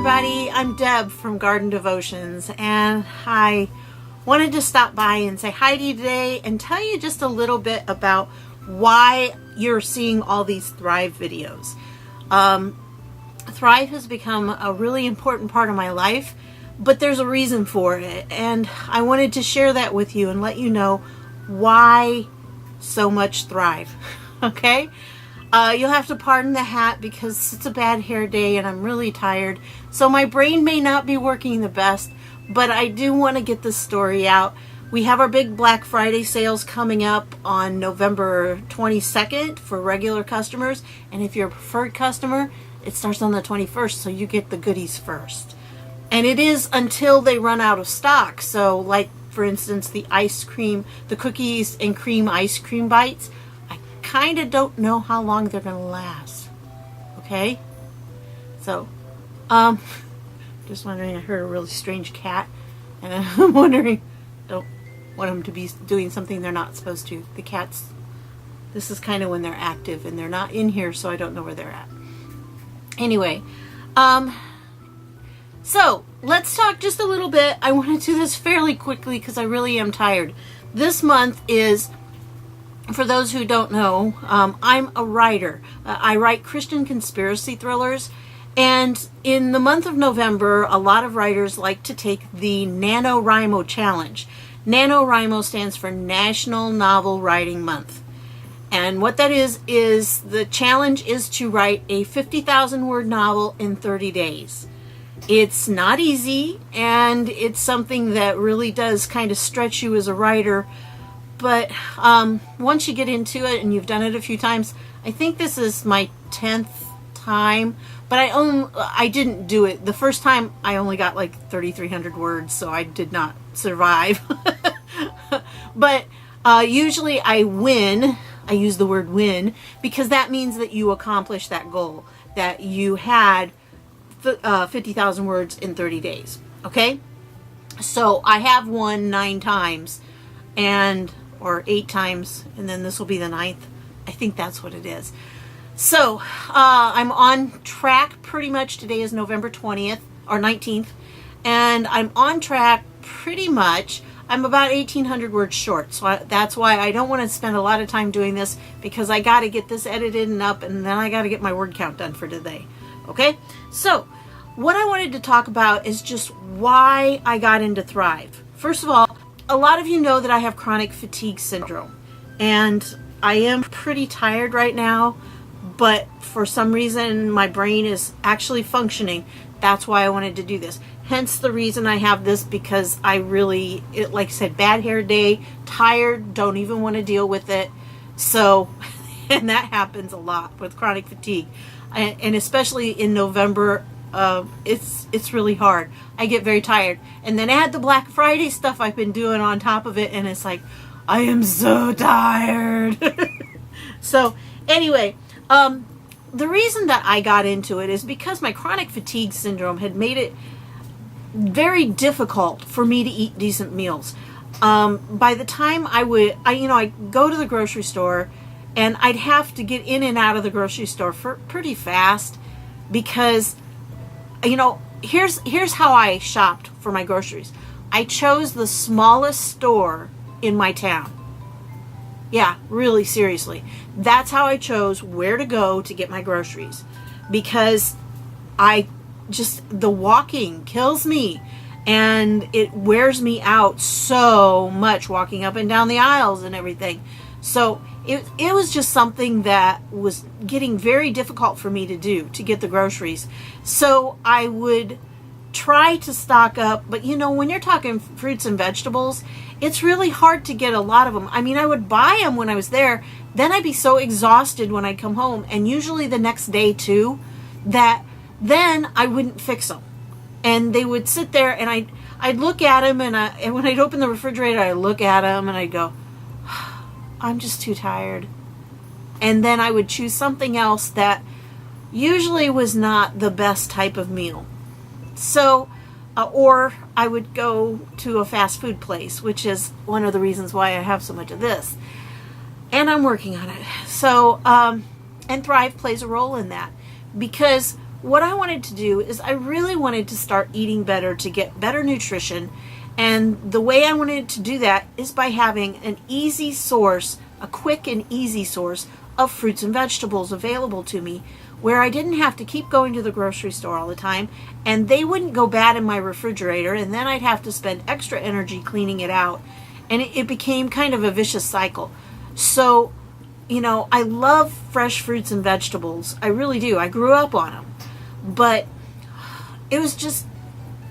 everybody, I'm Deb from Garden Devotions, and I wanted to stop by and say hi to you today and tell you just a little bit about why you're seeing all these Thrive videos. Thrive has become a really important part of my life, but there's a reason for it, and I wanted to share that with you and let you know why so much Thrive. Okay? You'll have to pardon the hat because it's a bad hair day and I'm really tired. So my brain may not be working the best, but I do want to get this story out. We have our big Black Friday sales coming up on November 22nd for regular customers. And if you're a preferred customer, it starts on the 21st, so you get the goodies first. And it is until they run out of stock. So like, for instance, the ice cream, the cookies and cream ice cream bites, kind of don't know how long they're going to last. Okay? So, just wondering, I heard a really strange cat, and I'm wondering, don't want them to be doing something they're not supposed to. The cats, this is kind of when they're active, and they're not in here, so I don't know where they're at. Anyway, so let's talk just a little bit. I want to do this fairly quickly because I really am tired. This month is, for those who don't know, I'm a writer. I write Christian conspiracy thrillers, and in the month of November, a lot of writers like to take the NaNoWriMo challenge. NaNoWriMo stands for National Novel Writing Month. And what that is the challenge is to write a 50,000 word novel in 30 days. It's not easy, and it's something that really does kind of stretch you as a writer. But once you get into it and you've done it a few times, I think this is my 10th time, but I didn't do it. The first time I only got like 3,300 words, so I did not survive. But usually I win. I use the word win because that means that you accomplish that goal, that you had 50,000 words in 30 days. Okay? So I have won 9 times, or 8 times, and then this will be the 9th. I think that's what it is. So I'm on track pretty much. Today is November 20th or 19th, and I'm on track pretty much. I'm about 1,800 words short, so that's why I don't want to spend a lot of time doing this, because I got to get this edited and up, and then I got to get my word count done for today. Okay? So what I wanted to talk about is just why I got into Thrive. First of all, a lot of you know that I have chronic fatigue syndrome, and I am pretty tired right now, but for some reason my brain is actually functioning. That's why I wanted to do this. Hence the reason I have this, because I really, like I said, bad hair day, tired, don't even want to deal with it. So, and that happens a lot with chronic fatigue, and especially in November. It's really hard. I get very tired, and then add the Black Friday stuff I've been doing on top of it, and it's like, I am so tired. So anyway, the reason that I got into it is because my chronic fatigue syndrome had made it very difficult for me to eat decent meals. By the time I'd go to the grocery store, and I'd have to get in and out of the grocery store pretty fast, because here's how I shopped for my groceries. I chose the smallest store in my town. Yeah, really, seriously. That's how I chose where to go to get my groceries, because the walking kills me, and it wears me out so much, walking up and down the aisles and everything. So it was just something that was getting very difficult for me to do, to get the groceries. So I would try to stock up, but when you're talking fruits and vegetables, it's really hard to get a lot of them. I mean, I would buy them when I was there, then I'd be so exhausted when I'd come home, and usually the next day too, that then I wouldn't fix them. And they would sit there, and I'd look at them, and when I'd open the refrigerator, I'd look at them, and I'd go, I'm just too tired. And then I would choose something else that usually was not the best type of meal. So, or I would go to a fast food place, which is one of the reasons why I have so much of this. And I'm working on it. So, and Thrive plays a role in that, because what I wanted to do is I really wanted to start eating better to get better nutrition. And the way I wanted to do that is by having an easy source, a quick and easy source of fruits and vegetables available to me, where I didn't have to keep going to the grocery store all the time, and they wouldn't go bad in my refrigerator, and then I'd have to spend extra energy cleaning it out. And it became kind of a vicious cycle. So, I love fresh fruits and vegetables. I really do. I grew up on them. But it was just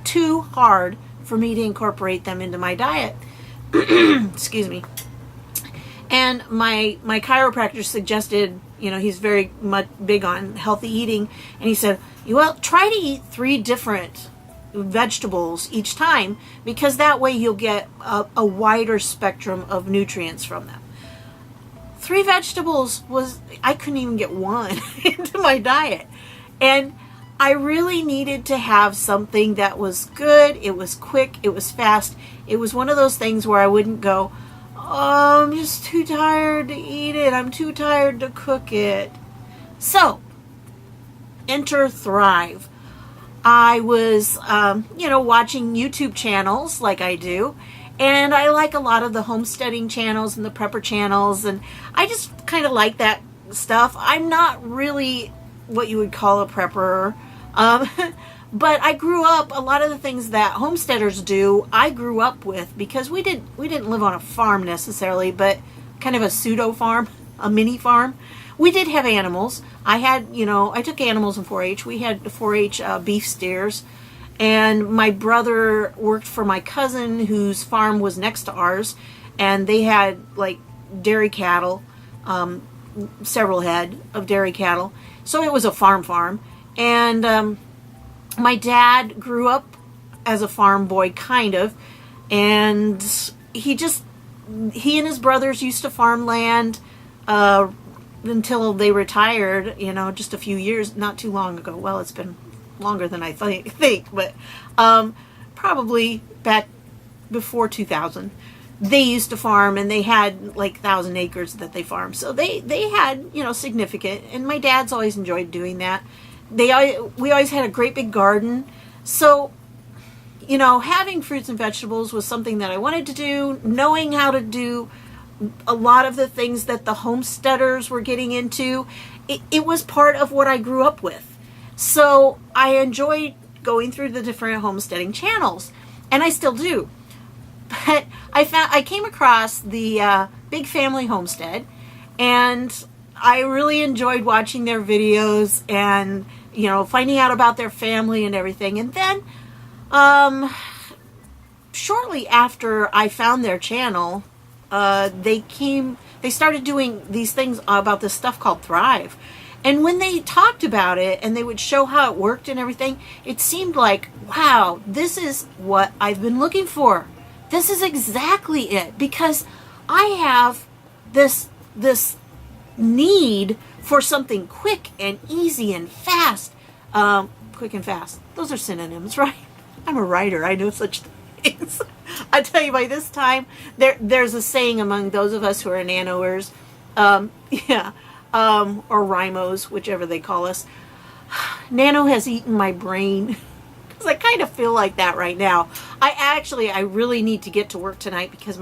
too hard for me to incorporate them into my diet. Excuse me. And my chiropractor suggested, he's very much big on healthy eating, and he said, well, try to eat 3 different vegetables each time, because that way you'll get a wider spectrum of nutrients from them. 3 vegetables I couldn't even get 1 into my diet. And I really needed to have something that was good, it was quick, it was fast. It was one of those things where I wouldn't go, oh, I'm just too tired to eat it, I'm too tired to cook it. So, enter Thrive. I was, watching YouTube channels like I do, and I like a lot of the homesteading channels and the prepper channels, and I just kind of like that stuff. I'm not really what you would call a prepper, but I grew up, a lot of the things that homesteaders do, I grew up with, because we didn't live on a farm necessarily, but kind of a pseudo farm, a mini farm. We did have animals. I took animals in 4-H. We had 4-H beef steers. And my brother worked for my cousin whose farm was next to ours. And they had dairy cattle, several head of dairy cattle. So it was a farm. And my dad grew up as a farm boy, kind of. And he and his brothers used to farm land until they retired, just a few years, not too long ago. Well, it's been longer than I think, but probably back before 2000. They used to farm, and they had 1,000 acres that they farmed. So they had, significant, and my dad's always enjoyed doing that. We always had a great big garden. So, having fruits and vegetables was something that I wanted to do, knowing how to do a lot of the things that the homesteaders were getting into. It was part of what I grew up with. So I enjoyed going through the different homesteading channels, and I still do. But I came across the Big Family Homestead, and I really enjoyed watching their videos and, finding out about their family and everything. And then shortly after I found their channel, they started doing these things about this stuff called Thrive. And when they talked about it and they would show how it worked and everything, it seemed like, wow, this is what I've been looking for. This is exactly it, because I have this need for something quick and easy and fast. Quick and fast. Those are synonyms, right? I'm a writer. I know such things. I tell you, by this time, there's a saying among those of us who are nanoers, or rhymos, whichever they call us. Nano has eaten my brain, because I kind of feel like that right now. I really need to get to work tonight, because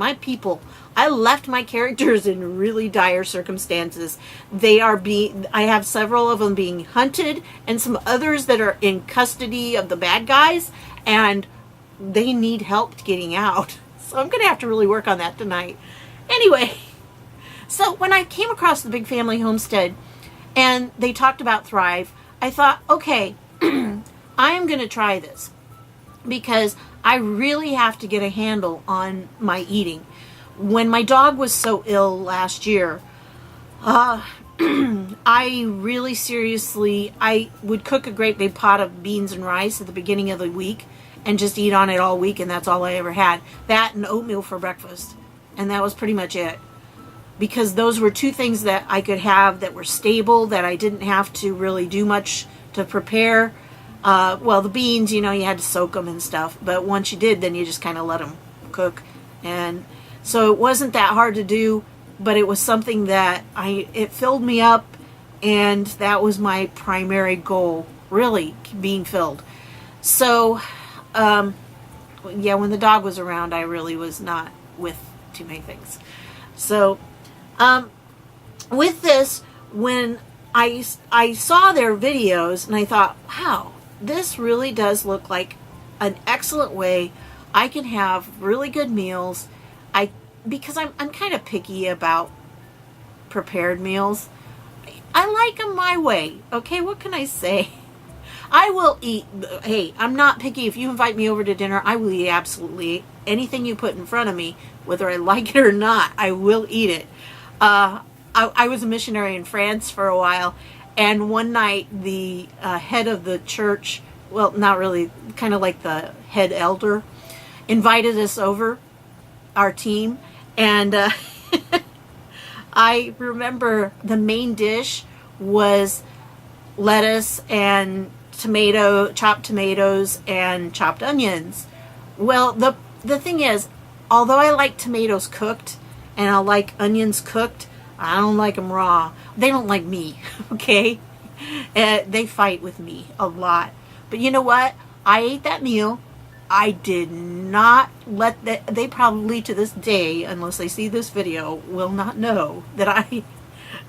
I left my characters in really dire circumstances. I have several of them being hunted, and some others that are in custody of the bad guys, and they need help getting out. So I'm going to have to really work on that tonight. Anyway, so when I came across the Big Family Homestead and they talked about Thrive, I thought, okay, I am going to try this, because I really have to get a handle on my eating. When my dog was so ill last year, I really seriously, I would cook a great big pot of beans and rice at the beginning of the week and just eat on it all week, and that's all I ever had. That and oatmeal for breakfast. And that was pretty much it. Because those were 2 things that I could have that were stable, that I didn't have to really do much to prepare. Well, the beans, you had to soak them and stuff. But once you did, then you just kind of let them cook. And so it wasn't that hard to do, but it was something that it filled me up, and that was my primary goal really being filled. So, yeah, when the dog was around, I really was not with too many things. So, with this, when I saw their videos and I thought, wow, this really does look like an excellent way I can have really good meals. Because I'm kind of picky about prepared meals. I like them my way. Okay, what can I say? I will eat. Hey, I'm not picky. If you invite me over to dinner, I will eat absolutely anything you put in front of me, whether I like it or not. I will eat it. I was a missionary in France for a while, and one night the head of the church, well, not really, kind of like the head elder, invited us over, our team, and I remember the main dish was lettuce and chopped tomatoes and chopped onions. Well, the thing is, although I like tomatoes cooked and I like onions cooked, I don't like them raw. They don't like me, okay? They fight with me a lot. But you know what? I ate that meal. I did not let that. They probably to this day, unless they see this video, will not know that I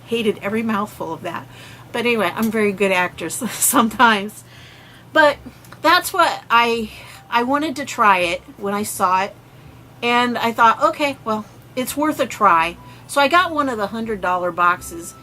hated every mouthful of that. But anyway, I'm a very good actress sometimes. But that's what I wanted to try it when I saw it. And I thought, okay, well, it's worth a try. So I got one of the $100 boxes,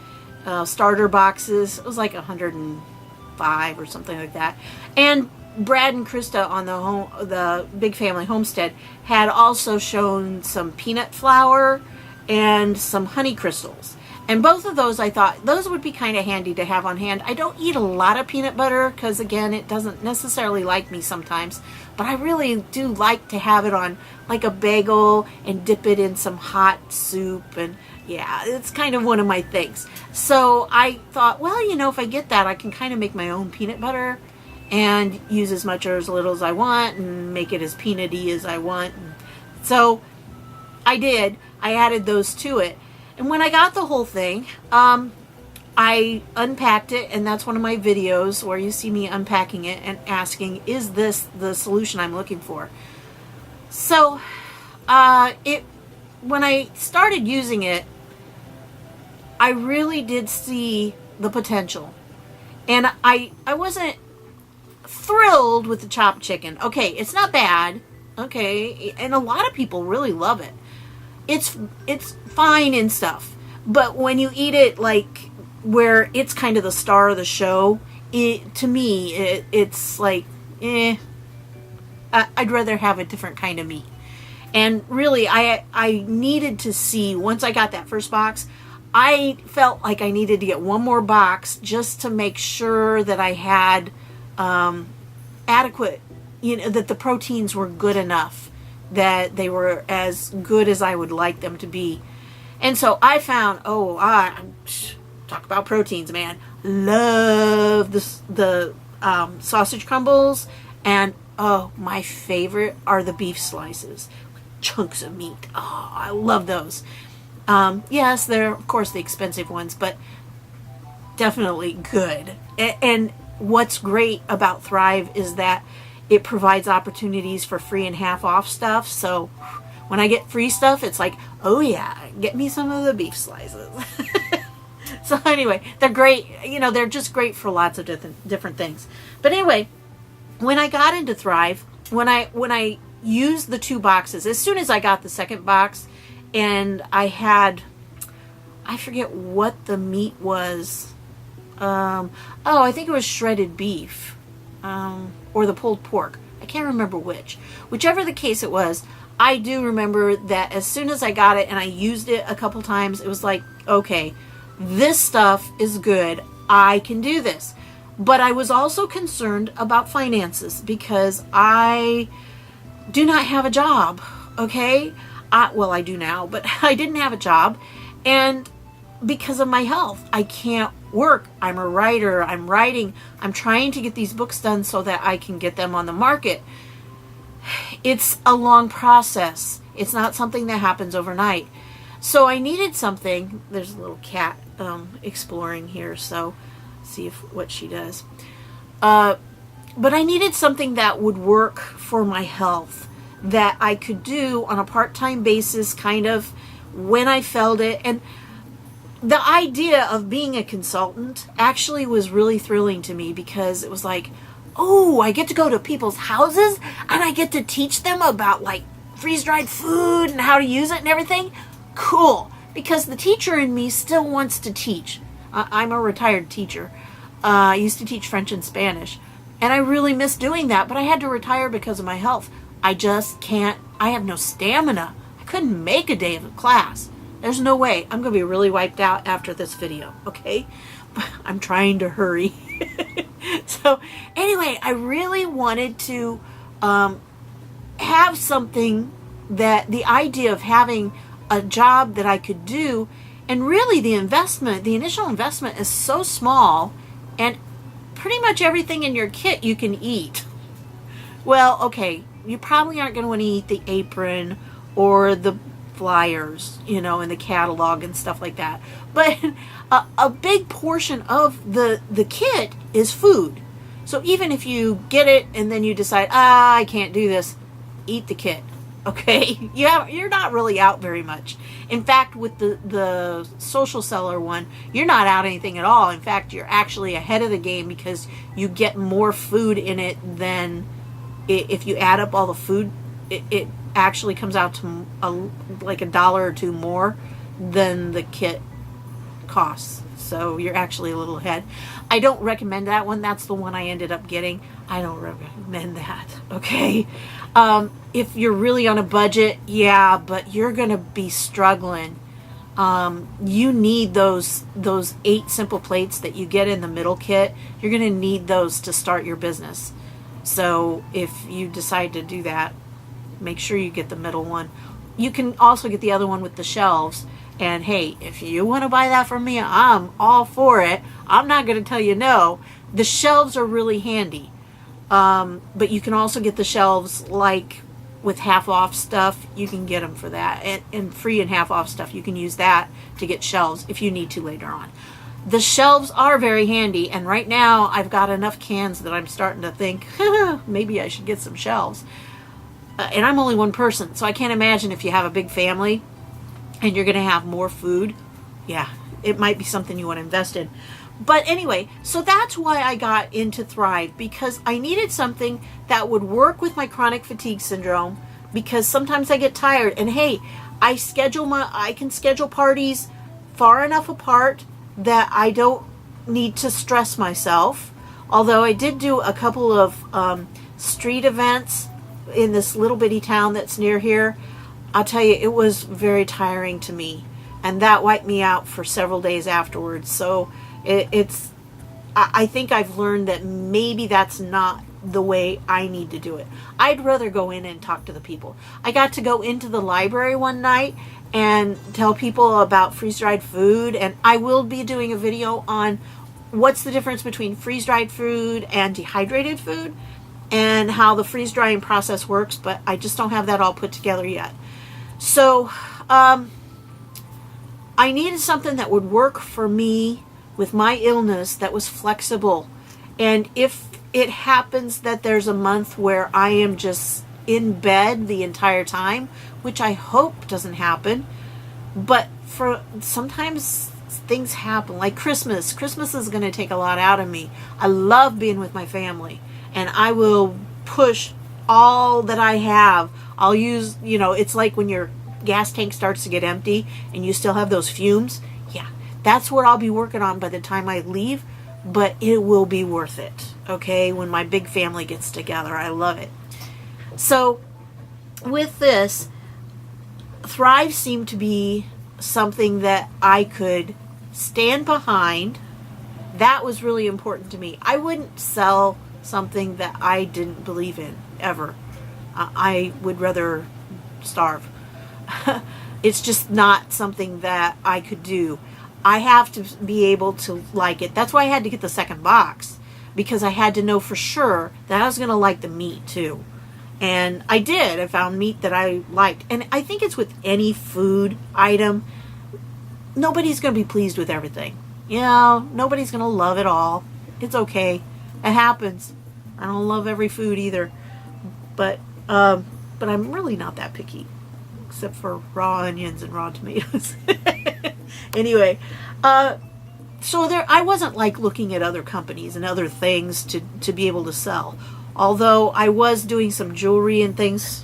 starter boxes. It was like $105 or something like that. And Brad and Krista on the Big Family Homestead had also shown some peanut flour and some honey crystals. And both of those, I thought, those would be kind of handy to have on hand. I don't eat a lot of peanut butter because, again, it doesn't necessarily like me sometimes. But I really do like to have it on like a bagel and dip it in some hot soup. And yeah, it's kind of one of my things. So I thought, well, you know, if I get that, I can kind of make my own peanut butter and use as much or as little as I want and make it as peanutty as I want. So I did. I added those to it. And when I got the whole thing, I unpacked it, and that's one of my videos where you see me unpacking it and asking, is this the solution I'm looking for? So when I started using it, I really did see the potential. And I wasn't thrilled with the chopped chicken. Okay, it's not bad. Okay, and a lot of people really love it. It's fine and stuff. But when you eat it like where it's kind of the star of the show, to me, it's like, I'd rather have a different kind of meat. And really, I needed to see, once I got that first box, I felt like I needed to get one more box just to make sure that I had adequate, you know, that the proteins were good enough, that they were as good as I would like them to be. And so I found, talk about proteins, man. Love the sausage crumbles, and my favorite are the beef slices, chunks of meat. Oh, I love those. Yes, they're of course the expensive ones, but definitely good. And what's great about Thrive is that it provides opportunities for free and half off stuff. So when I get free stuff, it's like, oh yeah, get me some of the beef slices. So anyway, they're great. You know, they're just great for lots of different things. But anyway, when I got into Thrive, when I used the 2 boxes, as soon as I got the second box, and I had, I forget what the meat was. I think it was shredded beef, or the pulled pork. I can't remember which. Whichever the case it was, I do remember that as soon as I got it and I used it a couple times, it was like, okay, this stuff is good. I can do this. But I was also concerned about finances because I do not have a job, okay? Well, I do now, but I didn't have a job. And because of my health, I can't work. I'm a writer. I'm writing. I'm trying to get these books done so that I can get them on the market. It's a long process. It's not something that happens overnight. So I needed something. There's a little cat exploring here, so see what she does. But I needed something that would work for my health, that I could do on a part-time basis, kind of when I felt it. And the idea of being a consultant actually was really thrilling to me, because it was like, oh, I get to go to people's houses and I get to teach them about like freeze-dried food and how to use it and everything. Cool. Because the teacher in me still wants to teach. I'm a retired teacher. I used to teach French and Spanish, and I really miss doing that, but I had to retire because of my health. I just can't. I have no stamina. I couldn't make a day of a class. There's no way. I'm going to be really wiped out after this video, okay? But I'm trying to hurry. So anyway, I really wanted to have something, that the idea of having a job that I could do, and really the initial investment is so small, and pretty much everything in your kit you can eat. Well, okay, you probably aren't going to want to eat the apron or the flyers, you know, in the catalog and stuff like that. But a big portion of the kit is food. So even if you get it and then you decide, I can't do this, eat the kit. Okay, you're not really out very much. In fact, with the social seller one, you're not out anything at all. In fact, you're actually ahead of the game, because you get more food in it than, if you add up all the food, it actually comes out to like $1 or $2 more than the kit costs. So you're actually a little ahead. I don't recommend that one. That's the one I ended up getting. I don't recommend that, okay? If you're really on a budget, yeah, but you're going to be struggling. You need those 8 simple plates that you get in the middle kit. You're going to need those to start your business. So if you decide to do that, make sure you get the middle one. You can also get the other one with the shelves. And hey, if you want to buy that from me, I'm all for it. I'm not going to tell you no. The shelves are really handy. But you can also get the shelves like with half off stuff. You can get them for that. And free and half off stuff. You can use that to get shelves if you need to later on. The shelves are very handy. And right now I've got enough cans that I'm starting to think, maybe I should get some shelves. And I'm only one person, so I can't imagine if you have a big family and you're going to have more food. Yeah, it might be something you want to invest in. But anyway, so that's why I got into Thrive, because I needed something that would work with my chronic fatigue syndrome, because sometimes I get tired. And hey, I can schedule parties far enough apart that I don't need to stress myself. Although I did do a couple of street events in this little bitty town that's near here. I'll tell you, it was very tiring to me, and that wiped me out for several days afterwards. So I think I've learned that maybe that's not the way I need to do it. I'd rather go in and talk to the people. I got to go into the library one night and tell people about freeze-dried food, and I will be doing a video on what's the difference between freeze-dried food and dehydrated food, and how the freeze-drying process works, but I just don't have that all put together yet. So I needed something that would work for me with my illness, that was flexible. And if it happens that there's a month where I am just in bed the entire time, which I hope doesn't happen, but for sometimes things happen, like Christmas. Christmas is going to take a lot out of me. I love being with my family, and I will push all that I have. I'll use, it's like when your gas tank starts to get empty and you still have those fumes. Yeah, that's what I'll be working on by the time I leave, but it will be worth it, okay, when my big family gets together. I love it. So with this, Thrive seemed to be something that I could stand behind. That was really important to me. I wouldn't sell something that I didn't believe in, ever. I would rather starve. It's just not something that I could do. I have to be able to like it. That's why I had to get the second box, because I had to know for sure that I was going to like the meat too. And I did. I found meat that I liked. And I think it's with any food item, nobody's going to be pleased with everything. Nobody's going to love it all. It's okay. It happens. I don't love every food either, but I'm really not that picky, except for raw onions and raw tomatoes. Anyway, so there, I wasn't like looking at other companies and other things to be able to sell. Although I was doing some jewelry and things,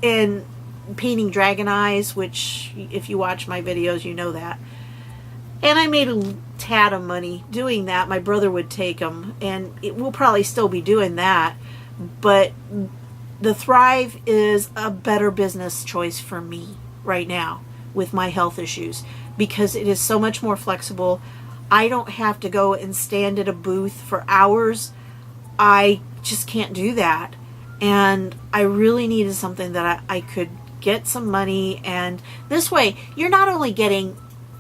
and painting dragon eyes, which if you watch my videos, you know that. And I made a tad of money doing that. My brother would take them, and we'll probably still be doing that. But the Thrive is a better business choice for me right now with my health issues, because it is so much more flexible. I don't have to go and stand at a booth for hours. I just can't do that. And I really needed something that I could get some money, and this way you're not only getting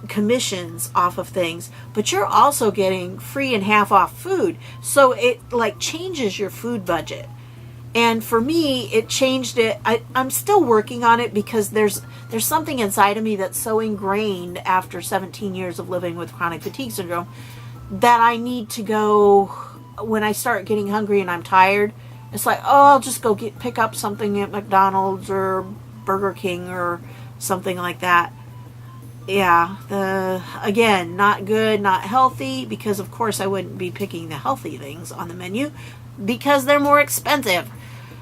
commissions off of things, but you're also getting free and half off food. So it like changes your food budget. And for me, it changed it. I'm still working on it, because there's something inside of me that's so ingrained after 17 years of living with chronic fatigue syndrome that I need to go, when I start getting hungry and I'm tired, it's like, oh, I'll just go pick up something at McDonald's or Burger King or something like that. Yeah, again, not good, not healthy, because of course I wouldn't be picking the healthy things on the menu because they're more expensive.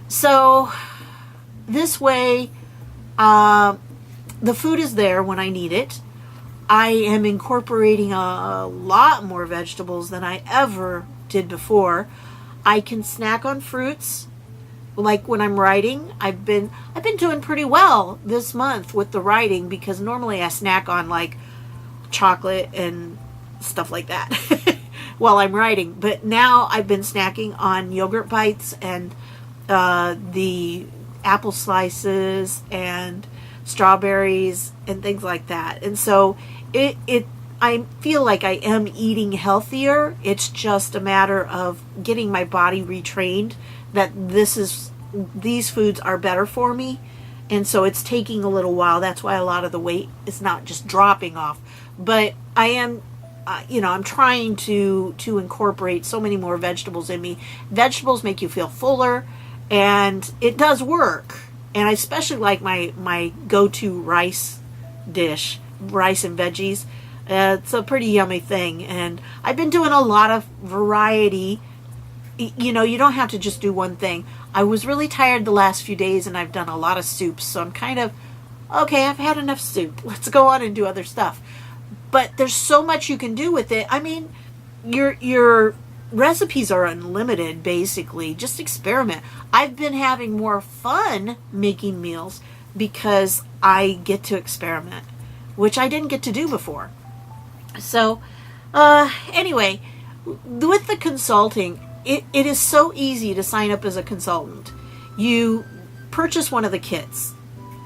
So this way, the food is there when I need it. I am incorporating a lot more vegetables than I ever did before. I can snack on fruits. Like when I'm writing, I've been doing pretty well this month with the writing, because normally I snack on like chocolate and stuff like that while I'm writing. But now I've been snacking on yogurt bites and the apple slices and strawberries and things like that. And so I feel like I am eating healthier. It's just a matter of getting my body retrained that these foods are better for me. And so it's taking a little while. That's why a lot of the weight is not just dropping off. But I am, I'm trying to incorporate so many more vegetables in me. Vegetables make you feel fuller, and it does work. And I especially like my go-to rice dish, rice and veggies. It's a pretty yummy thing. And I've been doing a lot of variety. You don't have to just do one thing. I was really tired the last few days, and I've done a lot of soups. So I'm kind of, okay, I've had enough soup. Let's go on and do other stuff. But there's so much you can do with it. I mean, your recipes are unlimited, basically. Just experiment. I've been having more fun making meals because I get to experiment, which I didn't get to do before. So, anyway, with the consulting, it is so easy to sign up as a consultant. You purchase one of the kits.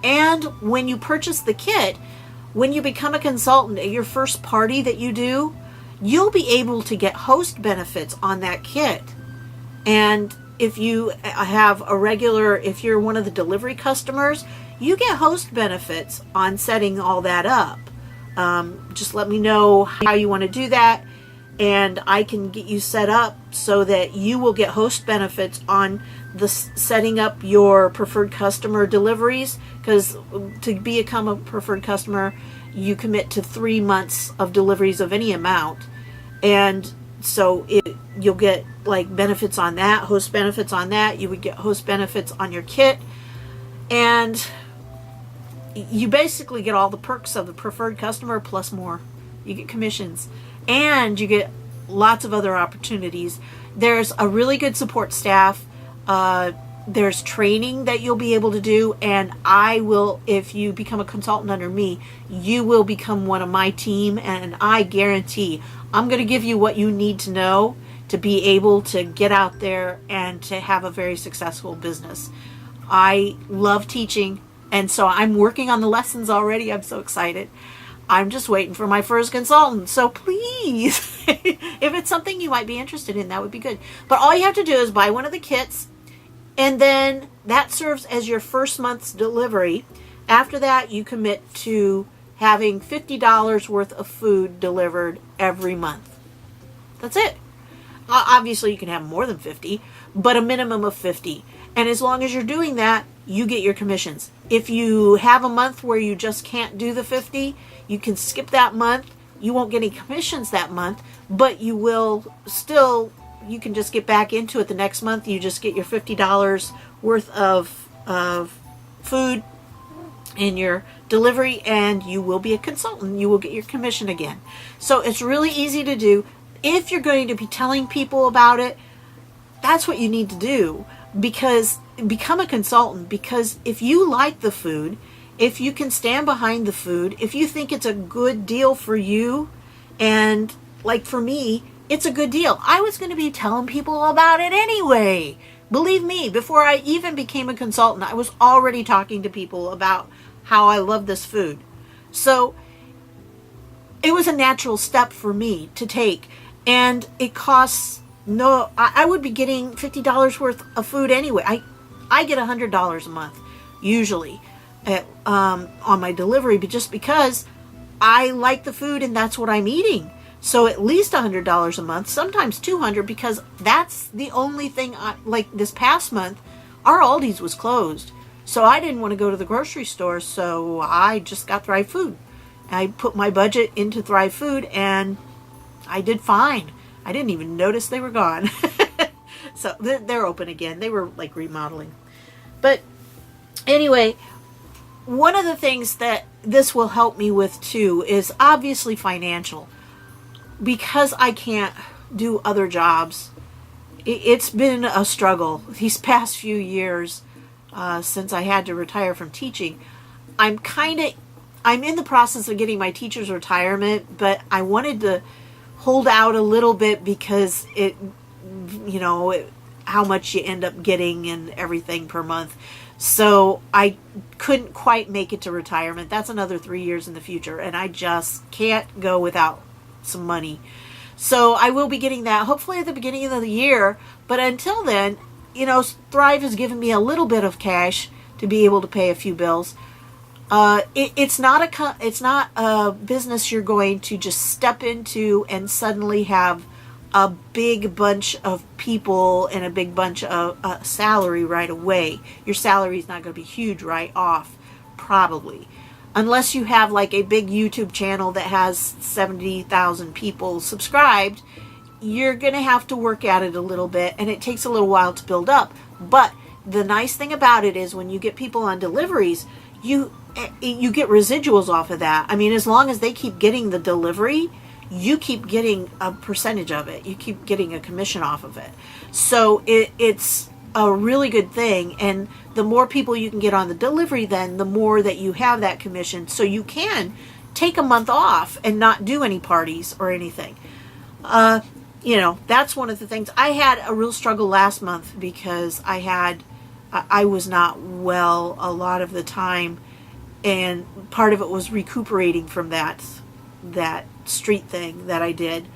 And when you purchase the kit, when you become a consultant at your first party that you do, you'll be able to get host benefits on that kit. And if you have if you're one of the delivery customers, you get host benefits on setting all that up. Just let me know how you want to do that, and I can get you set up so that you will get host benefits on the setting up your preferred customer deliveries. Because to become a preferred customer, you commit to 3 months of deliveries of any amount, and so you'll get like benefits on that, host benefits on that. You would get host benefits on your kit, and you basically get all the perks of the preferred customer plus more. You get commissions, and you get lots of other opportunities. There's a really good support staff. There's training that you'll be able to do, and I will, if you become a consultant under me, you will become one of my team, and I guarantee I'm going to give you what you need to know to be able to get out there and to have a very successful business. I love teaching, and so I'm working on the lessons already. I'm so excited. I'm just waiting for my first consultant. So please, if it's something you might be interested in, that would be good. But all you have to do is buy one of the kits, and then that serves as your first month's delivery. After that, you commit to having $50 worth of food delivered every month. That's it. Obviously, you can have more than 50, but a minimum of 50. And as long as you're doing that, you get your commissions. If you have a month where you just can't do the 50, you can skip that month. You won't get any commissions that month, but you will still, you can just get back into it the next month. You just get your $50 worth of food in your delivery, and you will be a consultant. You will get your commission again. So it's really easy to do. If you're going to be telling people about it, that's what you need to do, because become a consultant. Because if you like the food, if you can stand behind the food, if you think it's a good deal for you, and like for me, it's a good deal. I was going to be telling people about it anyway. Believe me, before I even became a consultant, I was already talking to people about how I love this food. So it was a natural step for me to take. And it costs no, I would be getting $50 worth of food anyway. I get $100 a month, usually, on my delivery, but just because I like the food and that's what I'm eating. So at least $100 a month, sometimes $200, because that's the only thing like this past month, our Aldi's was closed. So I didn't want to go to the grocery store, so I just got Thrive Food. I put my budget into Thrive Food, and I did fine. I didn't even notice they were gone. So they're open again. They were like remodeling. But anyway, one of the things that this will help me with too is obviously financial. Because I can't do other jobs, it's been a struggle these past few years since I had to retire from teaching. I'm in the process of getting my teacher's retirement, but I wanted to hold out a little bit because how much you end up getting and everything per month. So I couldn't quite make it to retirement. That's another 3 years in the future, and I just can't go without some money. So I will be getting that hopefully at the beginning of the year. But until then, Thrive has given me a little bit of cash to be able to pay a few bills. It's not a business you're going to just step into and suddenly have a big bunch of people and a big bunch of salary right away. Your salary is not going to be huge right off, probably. Unless you have like a big YouTube channel that has 70,000 people subscribed, you're going to have to work at it a little bit, and it takes a little while to build up. But the nice thing about it is when you get people on deliveries, you get residuals off of that. I mean, as long as they keep getting the delivery, you keep getting a percentage of it. You keep getting a commission off of it. So it's a really good thing. And the more people you can get on the delivery, then the more that you have that commission. So you can take a month off and not do any parties or anything. That's one of the things. I had a real struggle last month because I was not well a lot of the time, and part of it was recuperating from that street thing that I did,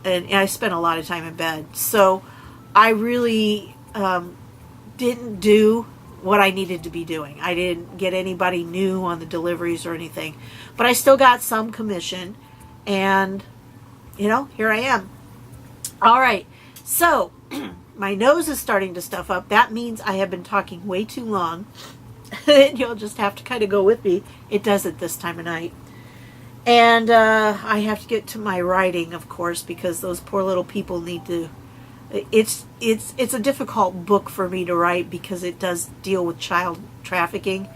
and I spent a lot of time in bed. So I really didn't do what I needed to be doing. I didn't get anybody new on the deliveries or anything, but I still got some commission, and here I am. All right, so my nose is starting to stuff up. That means I have been talking way too long. You'll just have to kind of go with me. It does it this time of night. And I have to get to my writing, of course, because those poor little people need to... It's a difficult book for me to write because it does deal with child trafficking.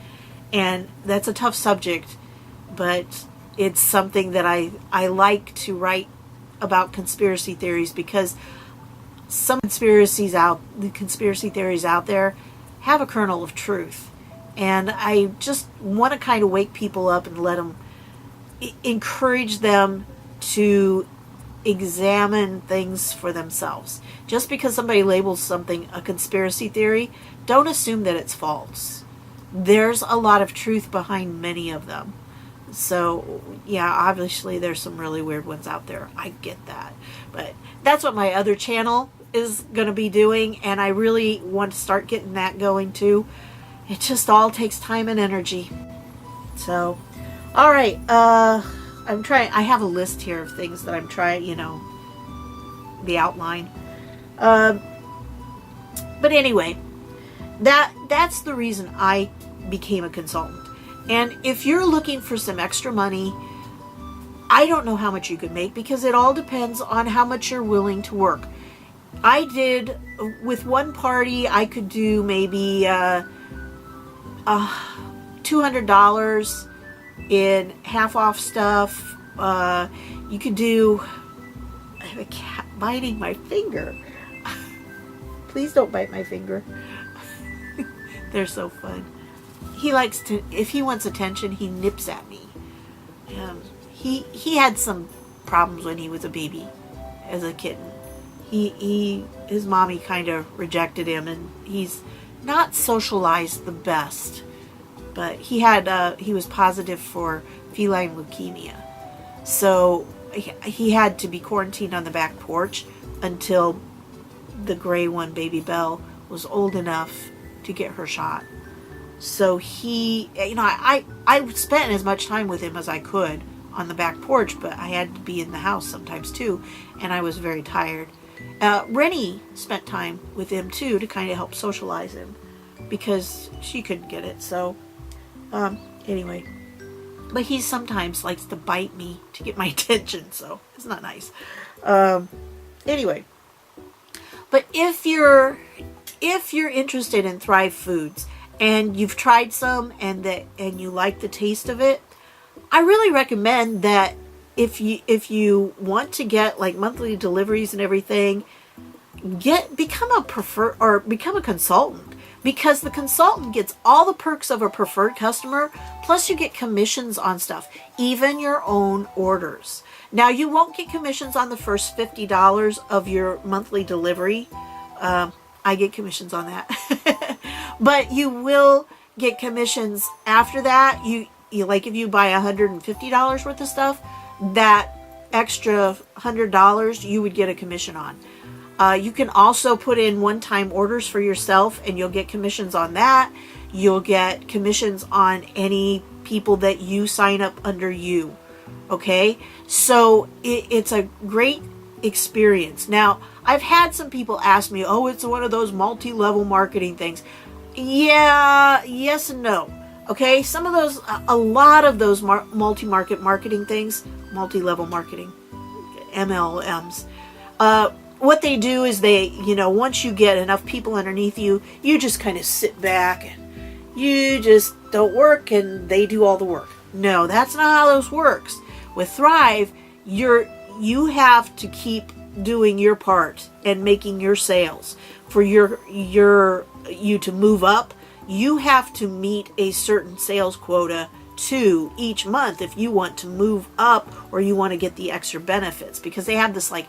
And that's a tough subject, but it's something that I like to write about conspiracy theories, because some conspiracy theories out there have a kernel of truth. And I just want to kind of wake people up and let them, encourage them to examine things for themselves. Just because somebody labels something a conspiracy theory, don't assume that it's false. There's a lot of truth behind many of them. So, yeah, obviously there's some really weird ones out there. I get that. But that's what my other channel is going to be doing, and I really want to start getting that going too. It just all takes time and energy. So, All right. I have a list here of things that I'm trying, the outline. But anyway, that's the reason I became a consultant. And if you're looking for some extra money, I don't know how much you could make, because it all depends on how much you're willing to work. I did, with one party, I could do maybe $200 in half off stuff. You could do, I have a cat biting my finger. Please don't bite my finger. They're so fun. He likes to, if he wants attention, he nips at me. He had some problems when he was a baby, as a kitten. His mommy kind of rejected him, and he's not socialized the best. But he was positive for feline leukemia, so he had to be quarantined on the back porch until the gray one, Baby Belle, was old enough to get her shot. So I spent as much time with him as I could on the back porch, but I had to be in the house sometimes too, and I was very tired. Rennie spent time with him too to kind of help socialize him, because she couldn't get it. So anyway, but he sometimes likes to bite me to get my attention, so it's not nice. Anyway, but if you're interested in Thrive Foods, and you've tried some and you like the taste of it, I really recommend that if you want to get like monthly deliveries and everything, become a consultant, because the consultant gets all the perks of a preferred customer, plus you get commissions on stuff, even your own orders. Now, you won't get commissions on the first $50 of your monthly delivery. I get commissions on that. But you will get commissions after that. You like, if you buy $150 worth of stuff, that extra $100 you would get a commission on. You can also put in one-time orders for yourself, and you'll get commissions on that. You'll get commissions on any people that you sign up under you. Okay? So it's a great experience. Now, I've had some people ask me, oh, it's one of those multi-level marketing things. Yeah, yes and no. Okay, a lot of those multi-market marketing things, multi-level marketing, MLMs, what they do is once you get enough people underneath you, you just kind of sit back and you just don't work, and they do all the work. No, that's not how this works. With Thrive, you have to keep doing your part and making your sales. For you to move up, you have to meet a certain sales quota too each month if you want to move up, or you want to get the extra benefits, because they have this like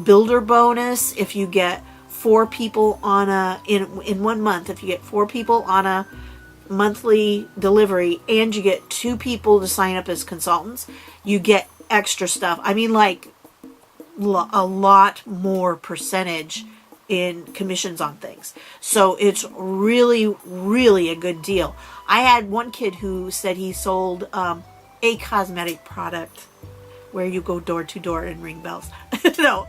builder bonus. If you get 4 people on in 1 month, if you get 4 people on a monthly delivery, and you get 2 people to sign up as consultants, you get extra stuff. I mean, like a lot more percentage in commissions on things. So it's really, really a good deal. I had one kid who said he sold a cosmetic product where you go door to door and ring bells. No,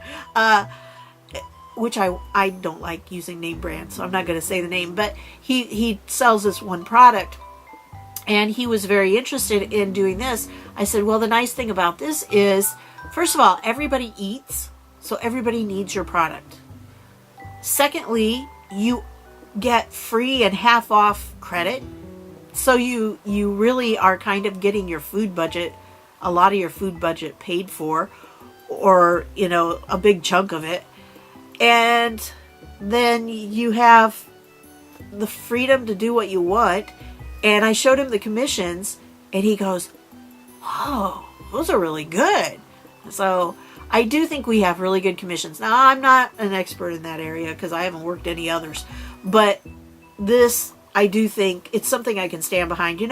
which I don't like using name brands, so I'm not going to say the name, but he sells this one product, and he was very interested in doing this. I said, well, the nice thing about this is, first of all, everybody eats, so everybody needs your product. Secondly, you get free and half off credit, so you really are kind of getting your food budget, a lot of your food budget paid for, or a big chunk of it. And then you have the freedom to do what you want. And I showed him the commissions, and he goes, oh, those are really good. So I do think we have really good commissions. Now, I'm not an expert in that area because I haven't worked any others, but this, I do think it's something I can stand behind.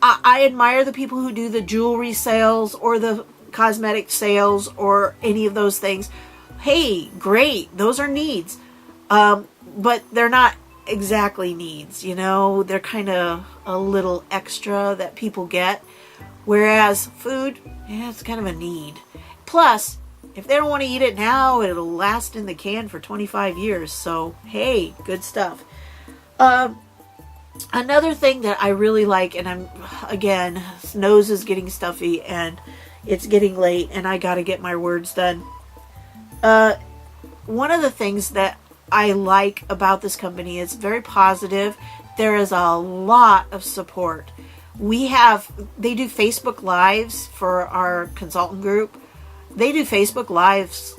I admire the people who do the jewelry sales or the cosmetic sales or any of those things. Hey, great. Those are needs. But they're not exactly needs, they're kind of a little extra that people get. Whereas food, it's kind of a need. Plus, if they don't want to eat it now, it'll last in the can for 25 years. So, hey, good stuff. Another thing that I really like, and again, nose is getting stuffy and it's getting late and I got to get my words done. One of the things that I like about this company is very positive. There is a lot of support. They do Facebook Lives for our consultant group. They do Facebook Lives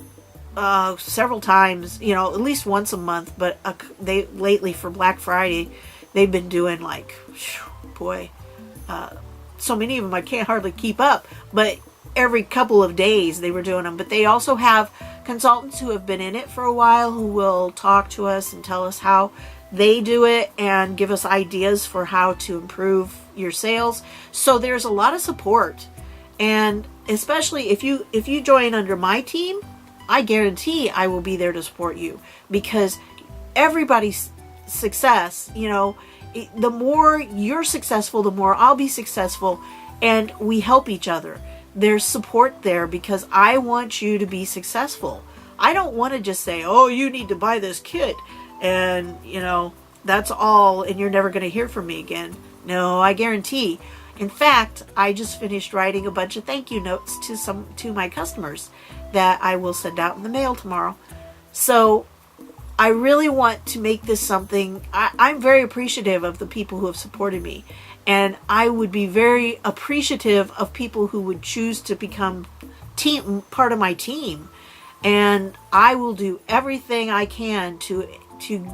several times, at least once a month, but lately for Black Friday, they've been doing so many of them I can't hardly keep up, but every couple of days they were doing them. But they also have consultants who have been in it for a while who will talk to us and tell us how they do it and give us ideas for how to improve your sales. So there's a lot of support. And especially if you join under my team, I guarantee I will be there to support you, because everybody's success, the more you're successful, the more I'll be successful, and we help each other. There's support there because I want you to be successful. I don't want to just say, oh, you need to buy this kit and, that's all, and you're never going to hear from me again. No, I guarantee. In fact, I just finished writing a bunch of thank you notes to my customers that I will send out in the mail tomorrow. So I really want to make this something. I'm very appreciative of the people who have supported me. And I would be very appreciative of people who would choose to become part of my team. And I will do everything I can to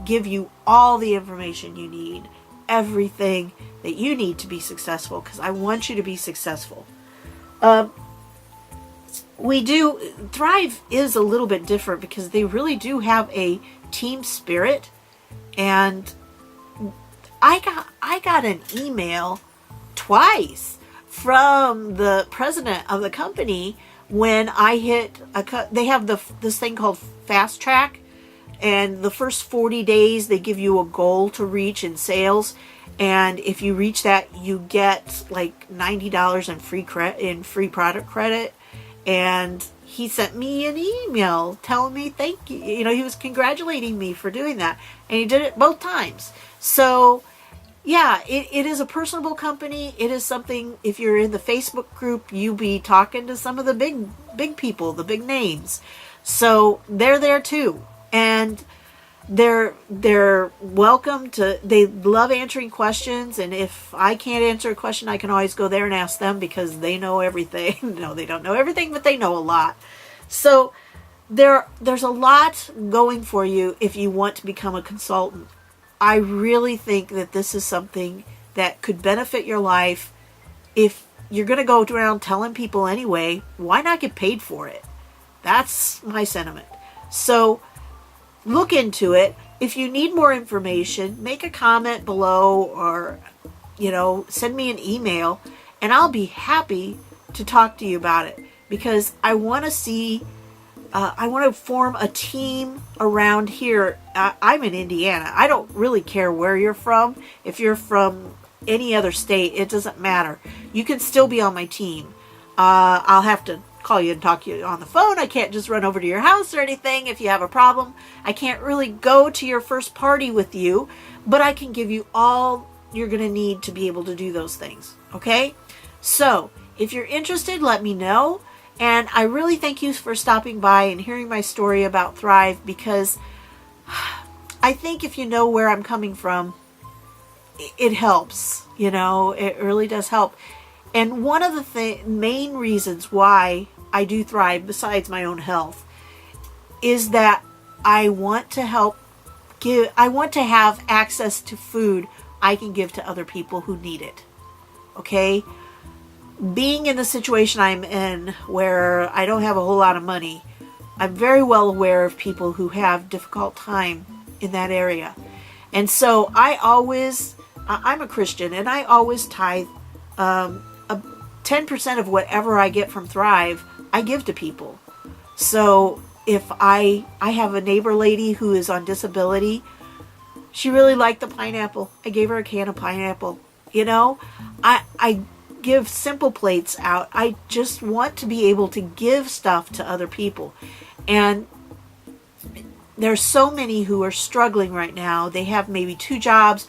give you all the information you need, everything that you need to be successful, because I want you to be successful. Thrive is a little bit different because they really do have a team spirit. And I got an email twice from the president of the company when I hit they have this thing called Fast Track, and the first 40 days they give you a goal to reach in sales, and if you reach that you get like $90 in free product credit. And he sent me an email telling me thank you. He was congratulating me for doing that, and he did it both times. So yeah, it is a personable company. It is something, if you're in the Facebook group, you be talking to some of the big people, the big names. So they're there too. And they're welcome to, they love answering questions. And if I can't answer a question, I can always go there and ask them because they know everything. No, they don't know everything, but they know a lot. So there's a lot going for you if you want to become a consultant. I really think that this is something that could benefit your life. If you're going to go around telling people anyway, why not get paid for it? That's my sentiment. So look into it. If you need more information, make a comment below or, send me an email, and I'll be happy to talk to you about it, because I want to form a team around here. I'm in Indiana. I don't really care where you're from. If you're from any other state, it doesn't matter. You can still be on my team. I'll have to call you and talk to you on the phone. I can't just run over to your house or anything if you have a problem. I can't really go to your first party with you, but I can give you all you're going to need to be able to do those things. Okay? So, if you're interested, let me know. And I really thank you for stopping by and hearing my story about Thrive, because I think if you know where I'm coming from, it helps. It really does help. And one of the main reasons why I do Thrive, besides my own health, is that I want to I want to have access to food I can give to other people who need it. Okay? Being in the situation I'm in, where I don't have a whole lot of money, I'm very well aware of people who have difficult time in that area. And so I'm a Christian, and I always tithe 10% of whatever I get from Thrive, I give to people. So if I have a neighbor lady who is on disability, she really liked the pineapple. I gave her a can of pineapple. I give simple plates out. I just want to be able to give stuff to other people. And there's so many who are struggling right now. They have maybe 2 jobs.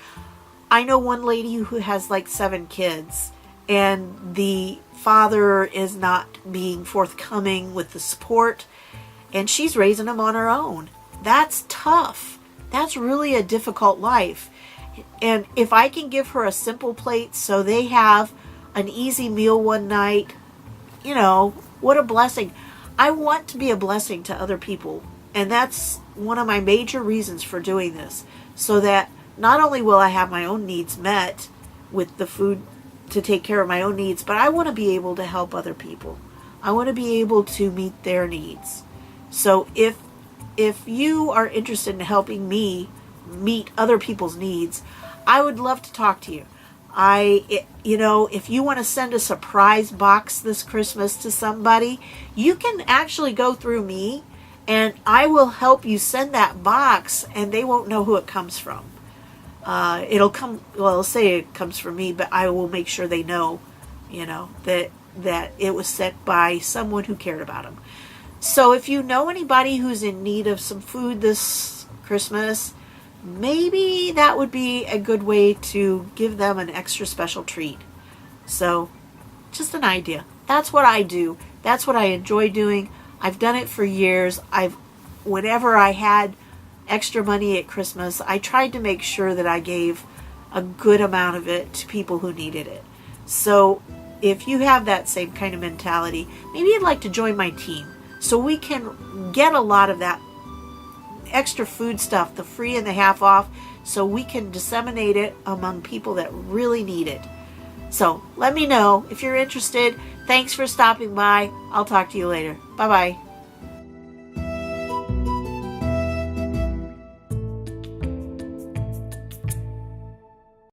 I know one lady who has like 7 kids, and the father is not being forthcoming with the support, and she's raising them on her own. That's tough. That's really a difficult life. And if I can give her a simple plate so they have an easy meal one night, you know, what a blessing. I want to be a blessing to other people. And that's one of my major reasons for doing this. So that not only will I have my own needs met with the food to take care of my own needs, but I want to be able to help other people. I want to be able to meet their needs. So if you are interested in helping me meet other people's needs, I would love to talk to you. If you want to send a surprise box this Christmas to somebody, you can actually go through me and I will help you send that box, and they won't know who it comes from. It'll say it comes from me, but I will make sure they know, that it was sent by someone who cared about them. So if you know anybody who's in need of some food this Christmas, maybe that would be a good way to give them an extra special treat. So, just an idea. That's what I do. That's what I enjoy doing. I've done it for years. Whenever I had extra money at Christmas, I tried to make sure that I gave a good amount of it to people who needed it. So, if you have that same kind of mentality, maybe you'd like to join my team so we can get a lot of that extra food stuff, the free and the half off, so we can disseminate it among people that really need it. So let me know if you're interested. Thanks for stopping by. I'll talk to you later. Bye-bye.